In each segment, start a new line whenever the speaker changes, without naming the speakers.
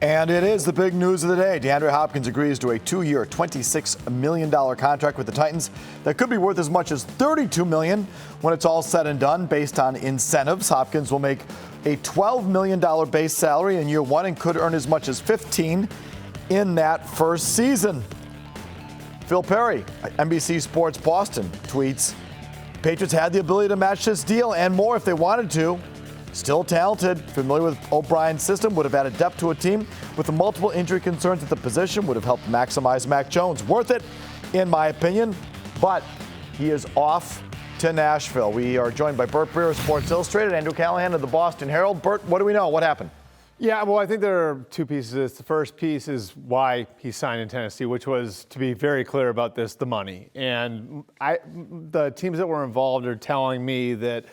And it is the big news of the day. DeAndre Hopkins agrees to a 2-year, $26 million contract with the Titans that could be worth as much as $32 million when it's all said and done. Based on incentives, Hopkins will make a $12 million base salary in year one and could earn as much as $15 in that first season. Phil Perry, NBC Sports Boston, tweets, Patriots had the ability to match this deal and more if they wanted to. Still talented, familiar with O'Brien's system, would have added depth to a team with the multiple injury concerns at the position, would have helped maximize Mac Jones. Worth it, in my opinion, but he is off to Nashville. We are joined by Bert Breer of Sports Illustrated, Andrew Callahan of the Boston Herald. Bert, what do we know? What happened?
Yeah, well, I think there are two pieces of this. The first piece is why he signed in Tennessee, which was, to be very clear about this, the money. And the teams that were involved are telling me that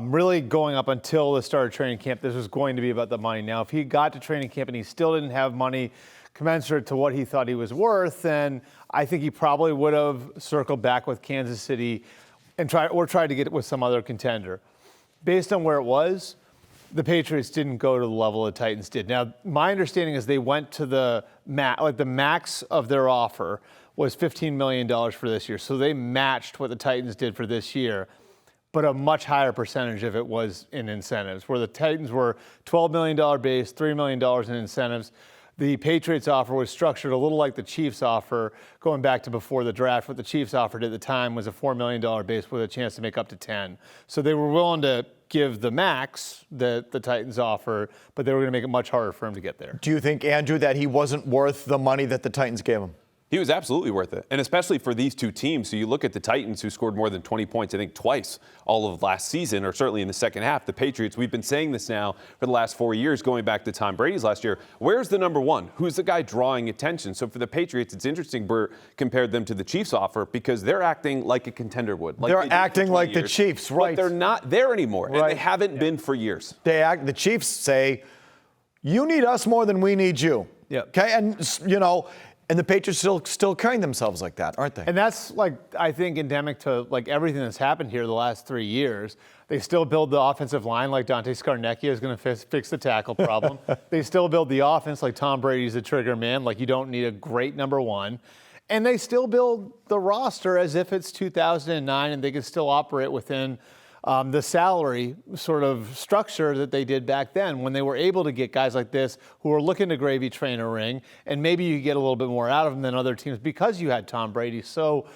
really going up until the start of training camp, this was going to be about the money. Now, if he got to training camp and he still didn't have money commensurate to what he thought he was worth, then I think he probably would have circled back with Kansas City and tried to get it with some other contender. Based on where it was, the Patriots didn't go to the level the Titans did. Now, my understanding is they went to the max of their offer was $15 million for this year. So they matched what the Titans did for this year, but a much higher percentage of it was in incentives, where the Titans were $12 million base, $3 million in incentives. The Patriots offer was structured a little like the Chiefs offer, going back to before the draft. What the Chiefs offered at the time was a $4 million base with a chance to make up to 10. So they were willing to give the max that the Titans offer, but they were going to make it much harder for him to get there.
Do you think, Andrew, that he wasn't worth the money that the Titans gave him?
He was absolutely worth it, and especially for these two teams. So you look at the Titans, who scored more than 20 points, I think twice all of last season, or certainly in the second half. The Patriots, we've been saying this now for the last 4 years, going back to Tom Brady's last year. Where's the number one? Who's the guy drawing attention? So for the Patriots, it's interesting Bert compared them to the Chiefs offer because they're acting like a contender would.
Like they're acting like the Chiefs, right?
But they're not there anymore, and they haven't been for years.
The Chiefs say, you need us more than we need you.
Yeah.
Okay, and and the Patriots still carrying themselves like that, aren't they?
And that's, I think, endemic to, everything that's happened here the last 3 years. They still build the offensive line like Dante Scarnecchia is going to fix the tackle problem. They still build the offense like Tom Brady's a trigger man, like you don't need a great number one. And they still build the roster as if it's 2009 and they can still operate within the salary sort of structure that they did back then when they were able to get guys like this who were looking to gravy train a ring, and maybe you get a little bit more out of them than other teams because you had Tom Brady. So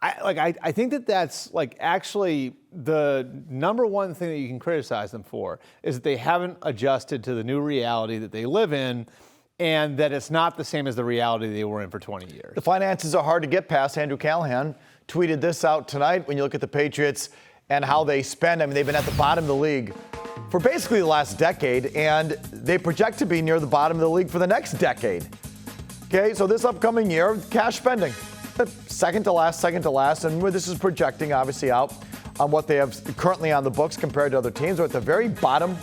I think that's actually the number one thing that you can criticize them for is that they haven't adjusted to the new reality that they live in, and that it's not the same as the reality they were in for 20 years.
The finances are hard to get past. Andrew Callahan tweeted this out tonight. When you look at the Patriots and how they spend, they've been at the bottom of the league for basically the last decade, and they project to be near the bottom of the league for the next decade. Okay, so this upcoming year, cash spending, second to last, and this is projecting obviously out on what they have currently on the books compared to other teams. They're at the very bottom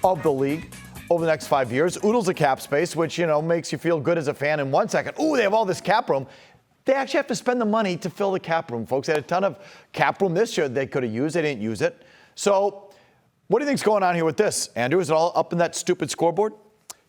of the league over the next 5 years. Oodles of cap space, which, makes you feel good as a fan in 1 second. Ooh, they have all this cap room. They actually have to spend the money to fill the cap room, folks. They had a ton of cap room this year they could have used. They didn't use it. So what do you think's going on here with this, Andrew? Is it all up in that stupid scoreboard?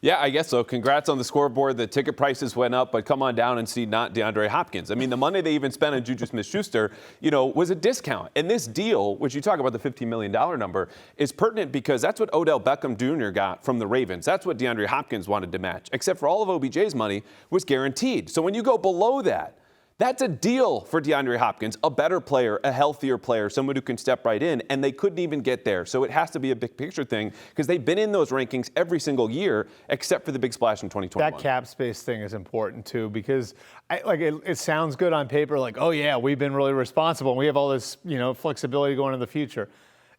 Yeah, I guess so. Congrats on the scoreboard. The ticket prices went up, but come on down and see not DeAndre Hopkins. The money they even spent on Juju Smith-Schuster, was a discount. And this deal, which you talk about the $15 million number, is pertinent because that's what Odell Beckham Jr. got from the Ravens. That's what DeAndre Hopkins wanted to match, except for all of OBJ's money was guaranteed. So when you go below that, that's a deal for DeAndre Hopkins, a better player, a healthier player, someone who can step right in, and they couldn't even get there. So it has to be a big picture thing because they've been in those rankings every single year except for the big splash in 2021.
That cap space thing is important too because it sounds good on paper, like, oh yeah, we've been really responsible and we have all this, flexibility going into the future.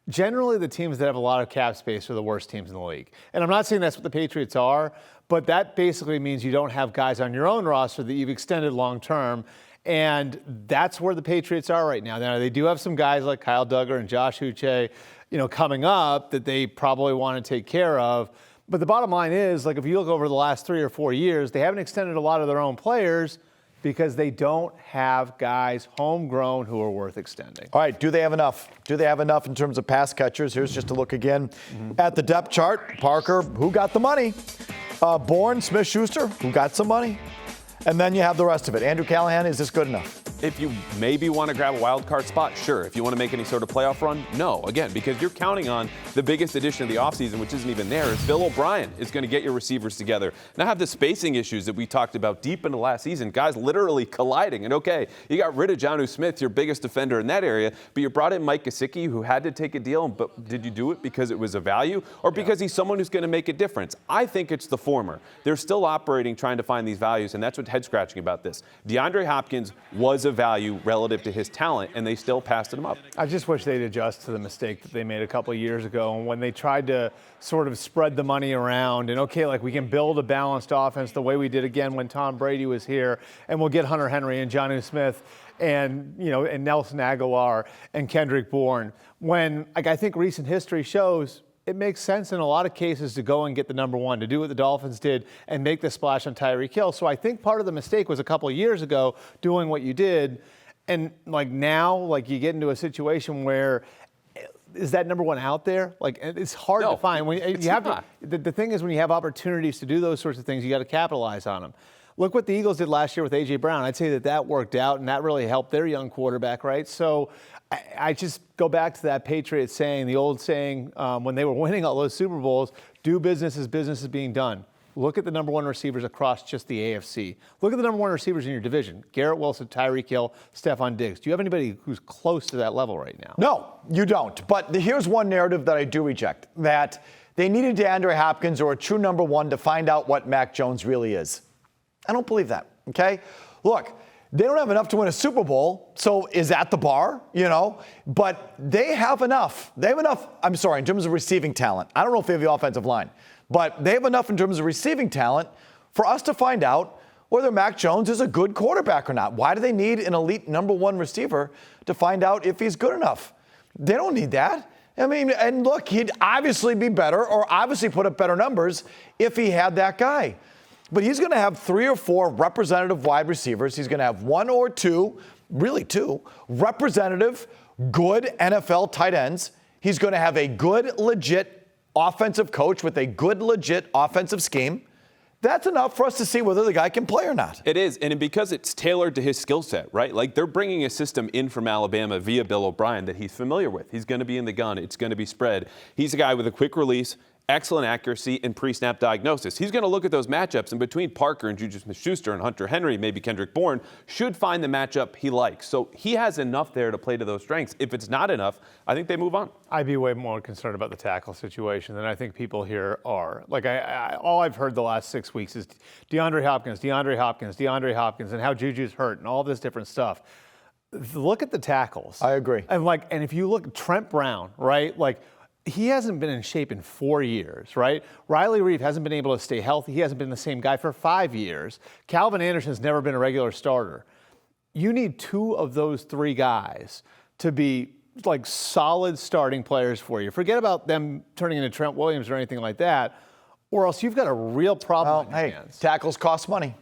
Generally, the teams that have a lot of cap space are the worst teams in the league. And I'm not saying that's what the Patriots are, but that basically means you don't have guys on your own roster that you've extended long term. And that's where the Patriots are right now. Now, they do have some guys like Kyle Duggar and Josh Uche, coming up that they probably want to take care of. But the bottom line is, if you look over the last 3 or 4 years, they haven't extended a lot of their own players, because they don't have guys homegrown who are worth extending.
All right, do they have enough? Do they have enough in terms of pass catchers? Here's just a look again at the depth chart. Parker, who got the money? Bourne, Smith-Schuster, who got some money? And then you have the rest of it. Andrew Callahan, is this good enough?
If you maybe want to grab a wild card spot, sure. If you want to make any sort of playoff run, no. Again, because you're counting on the biggest addition of the offseason, which isn't even there, is Bill O'Brien is going to get your receivers together. Now have the spacing issues that we talked about deep into last season, guys literally colliding. And okay, you got rid of Jonnu Smith, your biggest defender in that area, but you brought in Mike Gesicki, who had to take a deal, but did you do it because it was a value or because he's someone who's going to make a difference? I think it's the former. They're still operating, trying to find these values, and that's what's head-scratching about this. DeAndre Hopkins was a value relative to his talent, and they still passed him up.
I just wish they'd adjust to the mistake that they made a couple of years ago, and when they tried to sort of spread the money around and, okay, like we can build a balanced offense the way we did again when Tom Brady was here, and we'll get Hunter Henry and Jonnu Smith and, you know, and Nelson Aguilar and Kendrick Bourne. When, like, I think recent history shows it makes sense in a lot of cases to go and get the number one, to do what the Dolphins did and make the splash on Tyreek Hill. So I think part of the mistake was a couple of years ago doing what you did. And like now, like you get into a situation where is that number one out there? Like it's hard to find. When you have to, the thing is when you have opportunities to do those sorts of things, you got to capitalize on them. Look what the Eagles did last year with A.J. Brown. I'd say that worked out, and that really helped their young quarterback, right? So I just go back to that Patriots saying, the old saying, when they were winning all those Super Bowls, do business as business is being done. Look at the number one receivers across just the AFC. Look at the number one receivers in your division. Garrett Wilson, Tyreek Hill, Stephon Diggs. Do you have anybody who's close to that level right now?
No, you don't. But here's one narrative that I do reject, that they needed DeAndre Hopkins or a true number one to find out what Mac Jones really is. I don't believe that, okay? Look, they don't have enough to win a Super Bowl, so is that the bar, you know? But they have enough. They have enough, I'm sorry, in terms of receiving talent. I don't know if they have the offensive line, but they have enough in terms of receiving talent for us to find out whether Mac Jones is a good quarterback or not. Why do they need an elite number one receiver to find out if he's good enough? They don't need that. I mean, and look, he'd obviously be better or obviously put up better numbers if he had that guy. But he's going to have 3 or 4 representative wide receivers. He's going to have 1 or 2, really 2, representative, good NFL tight ends. He's going to have a good, legit offensive coach with a good, legit offensive scheme. That's enough for us to see whether the guy can play or not.
It is, and because it's tailored to his skill set, right? Like they're bringing a system in from Alabama via Bill O'Brien that he's familiar with. He's going to be in the gun. It's going to be spread. He's a guy with a quick release, excellent accuracy, and pre-snap diagnosis. He's going to look at those matchups, and between Parker and Juju Smith-Schuster and Hunter Henry, maybe Kendrick Bourne, should find the matchup he likes. So he has enough there to play to those strengths. If it's not enough, I think they move on.
I'd be way more concerned about the tackle situation than I think people here are. Like, all I've heard the last 6 weeks is DeAndre Hopkins, and how Juju's hurt, and all this different stuff. Look at the tackles.
I agree.
And if you look at Trent Brown, right, like, he hasn't been in shape in 4 years, right? Riley Reeve hasn't been able to stay healthy. He hasn't been the same guy for 5 years. Calvin Anderson's never been a regular starter. You need 2 of those 3 guys to be like solid starting players for you. Forget about them turning into Trent Williams or anything like that, or else you've got a real problem on your hands.
Tackles cost money.